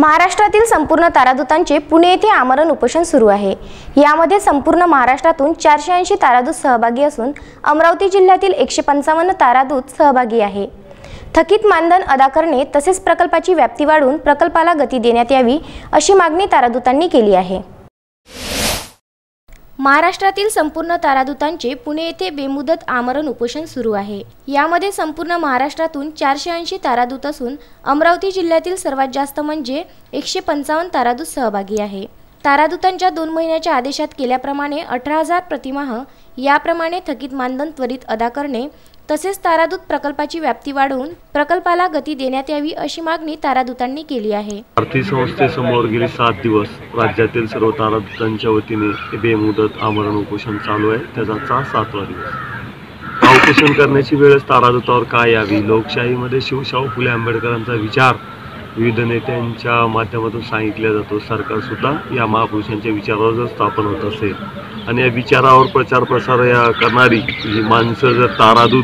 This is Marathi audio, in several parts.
महाराष्ट्रातील संपूर्ण तारादूतांचे पुणे येथे आमरण उपोषण सुरू आहे। यामध्ये संपूर्ण महाराष्ट्रातून 480 तारादूत सहभागी असून अमरावती जिल्ह्यातील 155 तारादूत सहभागी आहे। थकीत मानधन अदा करणे तसेच प्रकल्पाची व्याप्ती वाढवून प्रकल्पाला गती देण्यात यावी अशी मागणी तारादूतांनी केली आहे। महाराष्ट्रातील संपूर्ण तारादूतांचे पुणे येथे बेमुदत आमरण उपोषण सुरू आहे। यामध्ये संपूर्ण महाराष्ट्रातून 480 तारादूत असून अमरावती जिल्ह्यातील सर्वात जास्त म्हणजे 155 तारादूत सहभागी आहे। तारादूतांच्या 2 महिन्याच्या आदेशात केल्याप्रमाणे 18,000 प्रतिमाह याप्रमाणे थकीत मानधन त्वरित अदा करणे तसेच तारादूत प्रकल्पाची व्याप्ती वाढवून प्रकल्पाला गती देण्यात यावी अशी मागणी तारादूतांनी केली आहे। आर्थिक संस्थेसमोर गेली 7 दिवस राज्यातील सर्व तारादूतांच्या वतीने बेमुदत आमरण उपोषण चालू आहे। त्याचा 7वा दिवस। उपोषण करण्याची वेळच तारादूतावर काय यावी, लोकशाहीमध्ये शिवशाहू फुले आंबेडकरांचा विचार विविध नेत्यांच्या माध्यमातून सांगितला जातो। सरकार सुद्धा या महापुरुषांच्या विचारावर जर स्थापन होत असेल आणि या विचारावर प्रचार प्रसार करणारी जी माणसं जर तारादूत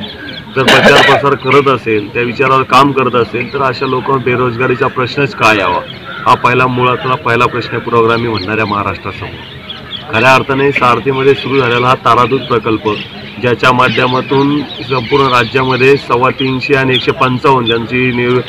जर प्रचार प्रसार करत असेल, त्या विचारावर काम करत असेल तर अशा लोकांवर बेरोजगारीचा प्रश्नच काय यावा हा पहिला मुळातला पहिला प्रश्न पुरोगामी म्हणणाऱ्या महाराष्ट्रासमोर। खऱ्या अर्थाने सारथीमध्ये सुरू झालेला हा तारादूत प्रकल्प ज्याच्या माध्यमातून संपूर्ण राज्यामध्ये 325 आणि 155 ज्यांची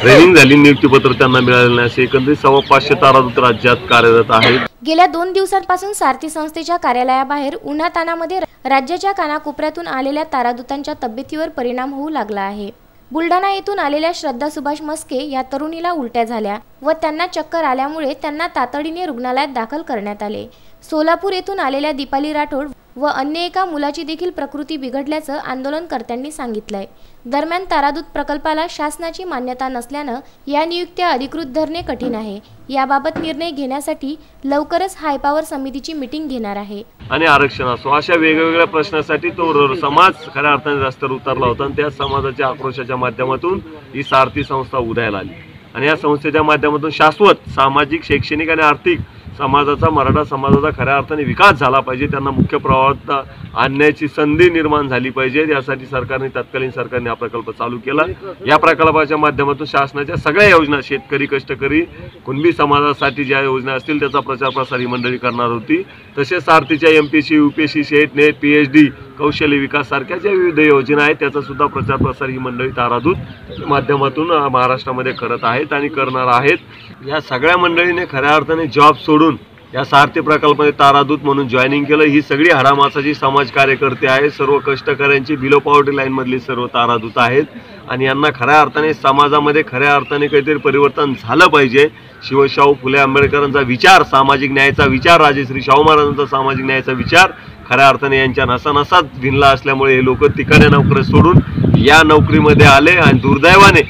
ट्रेनिंग झाली, नियुक्तीपत्र त्यांना मिळालेलं नाही, असे एकंदरीत 550 तारादूत राज्यात कार्यरत आहेत। गेल्या 2 दिवसांपासून सारथी संस्थेच्या कार्यालयाबाहेर उन्हातानामध्ये राज्याच्या कानाकोपऱ्यातून आलेल्या तारादूतांच्या तब्येतीवर परिणाम होऊ लागला आहे। बुलढाणा येथून आलेल्या श्रद्धा सुभाष मस्के या तरुणीला उलट्या झाल्या व त्यांना चक्कर आल्यामुळे त्यांना तातडीने रुग्णालयात दाखल करण्यात आले। सोलापूर येथून आलेल्या दीपाली राठोड व अन्य एका मुलाची देखील प्रकृती बिघडल्याचं आंदोलनकर्त्यांनी सांगितलंय। दरम्यान तारादूत प्रकल्पाला शासनाची मान्यता नसल्यानं या नियुक्त्या अधिकृत धरणे कठीण आहे। याबाबत निर्णय घेण्यासाठी लवकरच हायपावर समितीची मीटिंग घेणार आहे। आणि आरक्षण असो अशा वेगवेगळ्या प्रश्नासाठी तो समाज खऱ्या अर्थाने रस्त्यावर उतरला होता आणि त्या समाजाच्या आक्रोशाच्या माध्यमातून ही सारथी संस्था उदयाला आली आणि या संस्थेच्या माध्यमातून शाश्वत सामाजिक, शैक्षणिक आणि आर्थिक समाजाचा, मराठा समाजाचा खऱ्या अर्थाने विकास झाला पाहिजे, त्यांना मुख्य प्रवाहात आणण्याची संधी निर्माण झाली पाहिजे। यासाठी तत्कालीन सरकारने हा प्रकल्प चालू केला। या प्रकल्पाच्या माध्यमातून शासनाच्या सगळ्या योजना, शेतकरी, कष्टकरी, कुणबी समाजासाठी ज्या योजना असतील त्याचा प्रचार प्रसार ही मंडळी करणार होती। तसेच सारथीच्या MPSC, UPSC, शेट, नेट, PhD, कौशल्य विकास सारख्या ज्या विविध योजना आहेत त्याचा सुद्धा प्रचार प्रसार ही मंडळी तारादूत माध्यमातून महाराष्ट्रामध्ये करत आहेत आणि करणार आहेत। या सगळ्या मंडळीने खऱ्या अर्थाने जॉब सोडून या सारथी प्रकल्पामध्ये तारादूत म्हणून जॉईनिंग केलं। ही सगळी हाडामासाची समाज कार्यकर्ते आहेत, सर्व कष्टकऱ्यांची बिलो पॉवर्टी लाईन मधली सर्व तारादूत आहेत आणि यांना खऱ्या अर्थाने समाजामध्ये खऱ्या अर्थाने काहीतरी परिवर्तन झालं पाहिजे। शिवशाहू फुले आंबेडकरांचा विचार, सामाजिक न्यायाचा विचार, राजश्री शाहू महाराजांचा सामाजिक न्यायाचा विचार खऱ्या अर्थाने यांच्या नसानसात भिनला असल्यामुळे हे लोक तिकडे नोकरी सोडून या नोकरीमध्ये आले आणि दुर्दैवाने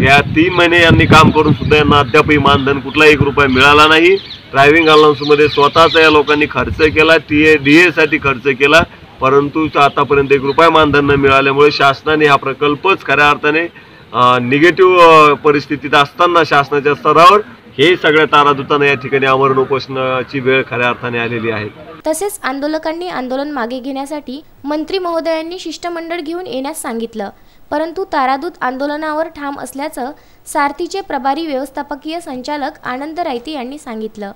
या 3 महिने यांनी काम करून सुद्धा यांना अद्यापही मानधन कुठलाही 1 रुपया मिळाला नाही। ड्रायव्हिंग अलाउन्समध्ये स्वतःचा या लोकांनी खर्च केला, DA साठी खर्च केला, परंतु आतापर्यंत 1 रुपया मानधन न मिळाल्यामुळे शासनाने हा प्रकल्पच खऱ्या अर्थाने निगेटिव्ह परिस्थितीत असताना शासनाच्या स्तरावर हे सगळ्या तारादूतांना या ठिकाणी आमरण उपोषणाची वेळ खऱ्या अर्थाने आलेली आहे। तसेच आंदोलकांनी आंदोलन मागे घेण्यासाठी मंत्री महोदयांनी शिष्टमंडळ घेऊन येण्यास सांगितलं, परंतु तारादूत आंदोलनावर ठाम असल्याचं सारथीचे प्रभारी व्यवस्थापकीय संचालक आनंद रायते यांनी सांगितलं।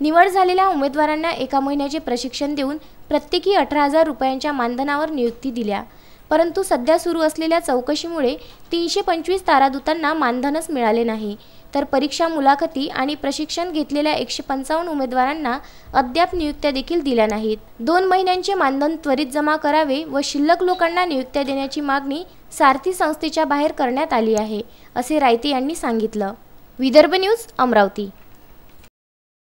निवड झालेल्या उमेदवारांना 1 महिन्याचे प्रशिक्षण देऊन प्रत्येकी 18,000 रुपयांच्या मानधनावर नियुक्ती दिल्या, परंतु सध्या सुरू असलेल्या चौकशीमुळे 325 तारादूतांना मानधनच मिळाले नाही, तर परीक्षा, मुलाखती आणि प्रशिक्षण घेतलेल्या 155 उमेदवारांना अद्याप नियुक्त्या देखील दिल्या नाहीत। 2 महिन्यांचे मानधन त्वरित जमा करावे व शिल्लक लोकांना नियुक्त्या देण्याची मागणी सारथी संस्थेच्या बाहेर करण्यात आली आहे, असे रायते यांनी सांगितलं। विदर्भ न्यूज, अमरावती।